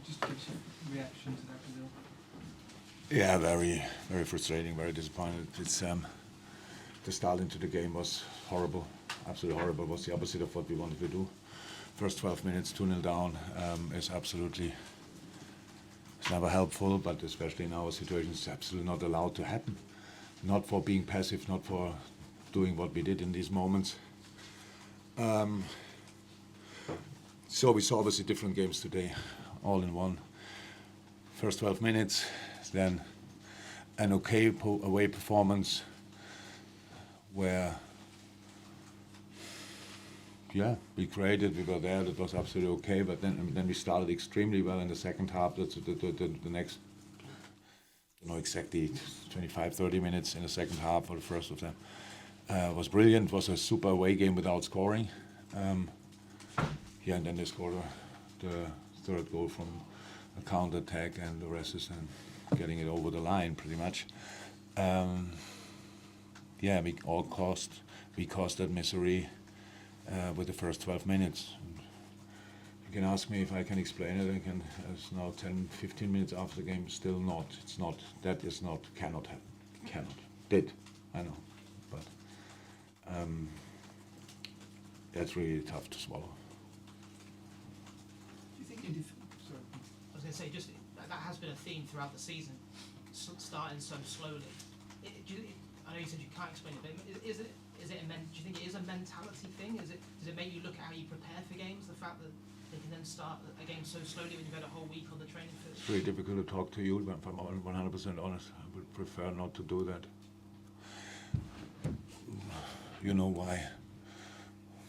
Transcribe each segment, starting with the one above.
Just give some reaction to that result. Yeah, very, very frustrating, very disappointed. It's the start into the game was horrible, absolutely horrible. It was the opposite of what we wanted to do. First 12 minutes, 2-0 down is absolutely, it's never helpful, but especially in our situation, it's absolutely not allowed to happen. Not for being passive, not for doing what we did in these moments. So we saw obviously different games today, all in one. First 12 minutes, then an okay away performance where, yeah, we created, we were there, that was absolutely okay, but then we started extremely well in the second half. That's the next, I don't know exactly, 25, 30 minutes in the second half, or the first of them, was brilliant. It was a super away game without scoring. And then they scored the third goal from a counter attack, and the rest is then getting it over the line pretty much. We caused that misery with the first 12 minutes. You can ask me if I can explain it. I can. It's now 10, 15 minutes after the game. Still not. It's not. That is not. Cannot happen. Cannot. Did. I know. But that's really tough to swallow. Do you think sorry. I was going to say, just that has been a theme throughout the season, starting so slowly. I know you said you can't explain it, but is it do you think it is a mentality thing? Does it make you look at how you prepare for games? The fact that they can then start a game so slowly when you've had a whole week on the training field. It's very difficult to talk to you, but if I'm 100% honest, I would prefer not to do that. You know why?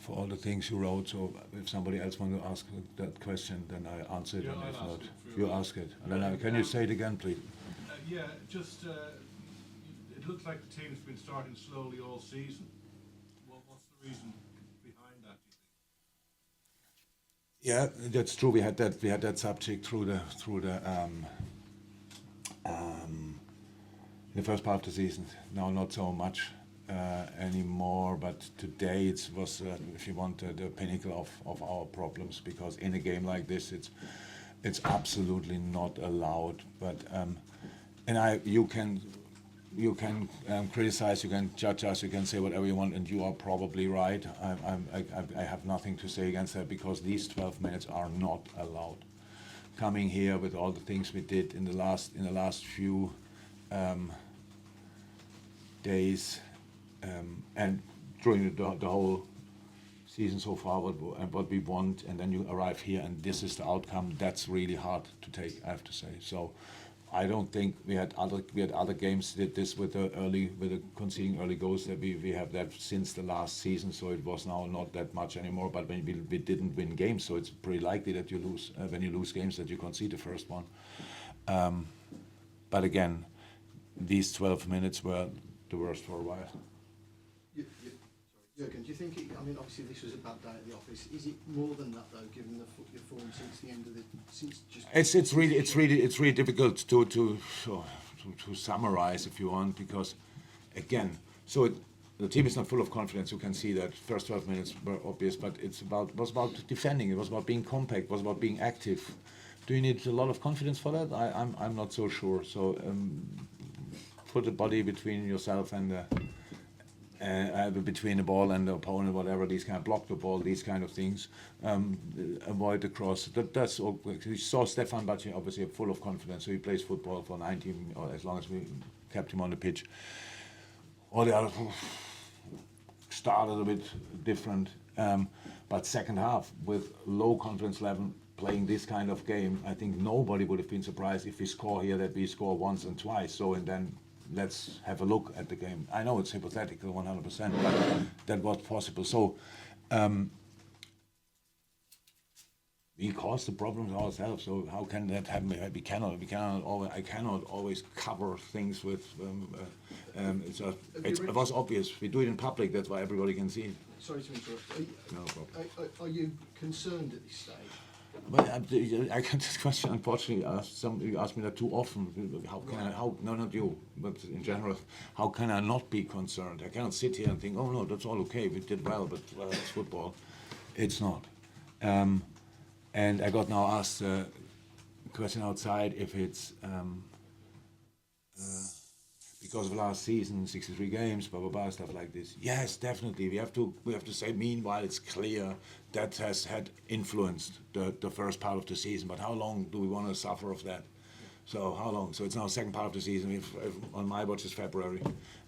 For all the things you wrote, so if somebody else wants to ask that question, then I answer it, and if not, you ask it. And then can you say it again, please? It looks like the team's been starting slowly all season. What's the reason behind that, do you think? Yeah, that's true. We had that subject through the in the first part of the season. Now not so much anymore, but today it was, if you want, the pinnacle of our problems, because in a game like this, it's absolutely not allowed. But you can criticize, you can judge us, you can say whatever you want, and you are probably right. I have nothing to say against that, because these 12 minutes are not allowed. Coming here with all the things we did in the last few days, and during the whole season so far, what we want, and then you arrive here and this is the outcome. That's really hard to take, I have to say. So I don't think we had other games did this with the conceding early goals, that we have that since the last season. So it was now not that much anymore. But when we didn't win games, so it's pretty likely that you lose when you lose games, that you concede the first one. But again, these 12 minutes were the worst for a while. Jurgen, do you think obviously this was a bad day at the office. Is it more than that though, given your form since the end of It's really difficult to summarize, if you want, because again, the team is not full of confidence. You can see that first 12 minutes were obvious, but it was about defending. It was about being compact. It was about being active. Do you need a lot of confidence for that? I'm not so sure. So put the body between yourself and between the ball and the opponent, whatever, these kind of block the ball, these kind of things, avoid the cross. That's all. We saw Stefan Bacci obviously full of confidence, so he plays football for 19, or as long as we kept him on the pitch. All the others started a bit different, but second half with low confidence level, playing this kind of game, I think nobody would have been surprised if we score here, that we score once and twice. So, and then let's have a look at the game. I know it's hypothetical 100%, but that was possible. So we caused the problems ourselves. So how can that happen? I cannot always cover things with. It was obvious. We do it in public. That's why everybody can see it. Sorry to interrupt. No problem. Are you concerned at this stage? But I get this question, unfortunately, you ask me that too often. No, not you, but in general, how can I not be concerned? I cannot sit here and think, oh no, that's all okay, we did well, but it's football. It's not. And I got now asked a question outside if it's because of last season, 63 games, blah blah blah, stuff like this. Yes, definitely. We have to say. Meanwhile, it's clear that has had influenced the first part of the season. But how long do we want to suffer of that? So how long? So it's now second part of the season. On my watch is February.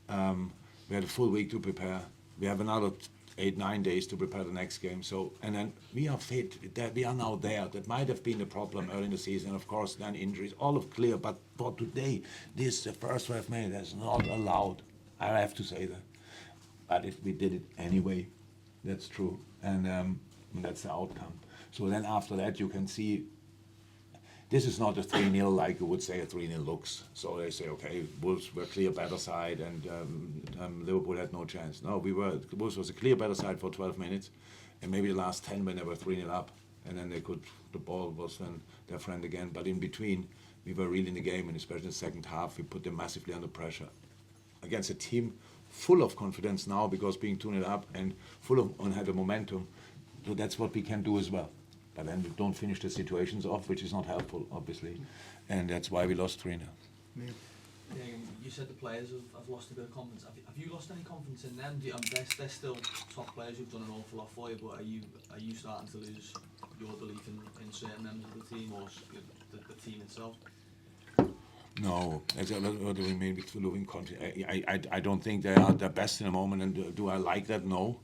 We had a full week to prepare. We have another 8-9 days to prepare the next game. So, and then we are fit. That we are now there. That might have been the problem early in the season. And of course, then injuries. All of clear. But for today, this the first 12 minutes. That's not allowed. I have to say that. But we did it anyway. That's true. And that's the outcome. So then after that, you can see. This is not a 3-0 like you would say a 3-0 looks. So they say, okay, Wolves were clear better side and Liverpool had no chance. No, Wolves was a clear better side for 12 minutes, and maybe the last 10 when they were 3-0 up, and then the ball was then their friend again. But in between, we were really in the game, and especially in the second half, we put them massively under pressure against a team full of confidence now because being 2-0 up and had a momentum. So that's what we can do as well. But then we don't finish the situations off, which is not helpful, obviously. And that's why we lost 3-0. Yeah, you said the players have lost a bit of confidence. Have you lost any confidence in them? They're still top players who've done an awful lot for you, but are you starting to lose your belief in certain members of the team or the team itself? No, what do we mean with losing confidence? I don't think they are the best in the moment, and do I like that? No.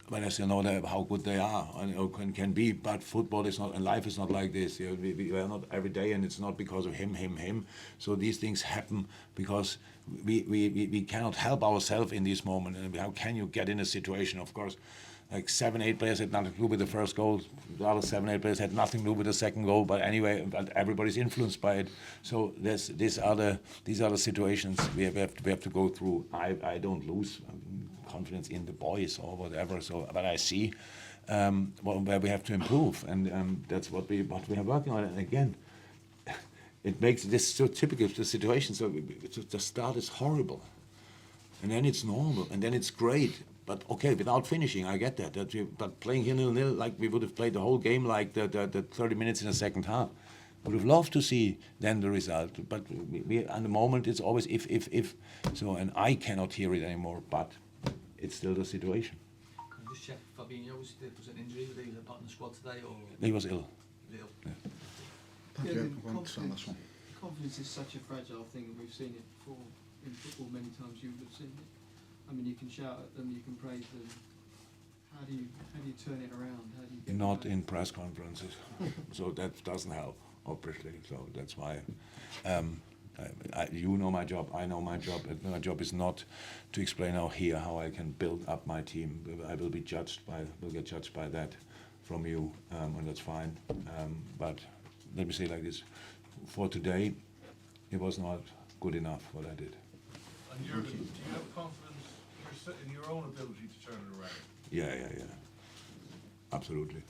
But I still know how good they are and can be. But football is not, and life is not like this. We are not every day, and it's not because of him. So these things happen because we cannot help ourselves in this moment. And how can you get in a situation? Of course, like 7-8 players had nothing to do with the first goal. The other 7-8 players had nothing to do with the second goal. But anyway, everybody's influenced by it. So these are the situations we have to go through. I don't lose confidence in the boys or whatever. So, but I see where we have to improve, and that's what we are working on. And again, it makes this so typical of the situation. So the start is horrible, and then it's normal, and then it's great. But okay, without finishing, I get that. But playing here 0-0, like we would have played the whole game, like the 30 minutes in the second half. Would have loved to see then the result, but we at the moment it's always if. So, and I cannot hear it anymore. But it's still the situation. Can I just check, Fabinho, was an injury? Was he not in the squad today? Or He was ill. Yeah. Yeah, Okay, the confidence is such a fragile thing, and we've seen it before in football many times. You would have seen it. I mean, you can shout at them, you can praise them. How do you turn it around? How do you get Not it in press conferences, so that doesn't help, obviously. So that's why. You know my job, I know my job. My job is not to explain how I can build up my team. I will get judged by that from you, and that's fine. But let me say like this: for today, it was not good enough what I did. And Jurgen, do you have confidence in your own ability to turn it around? Yeah. Absolutely.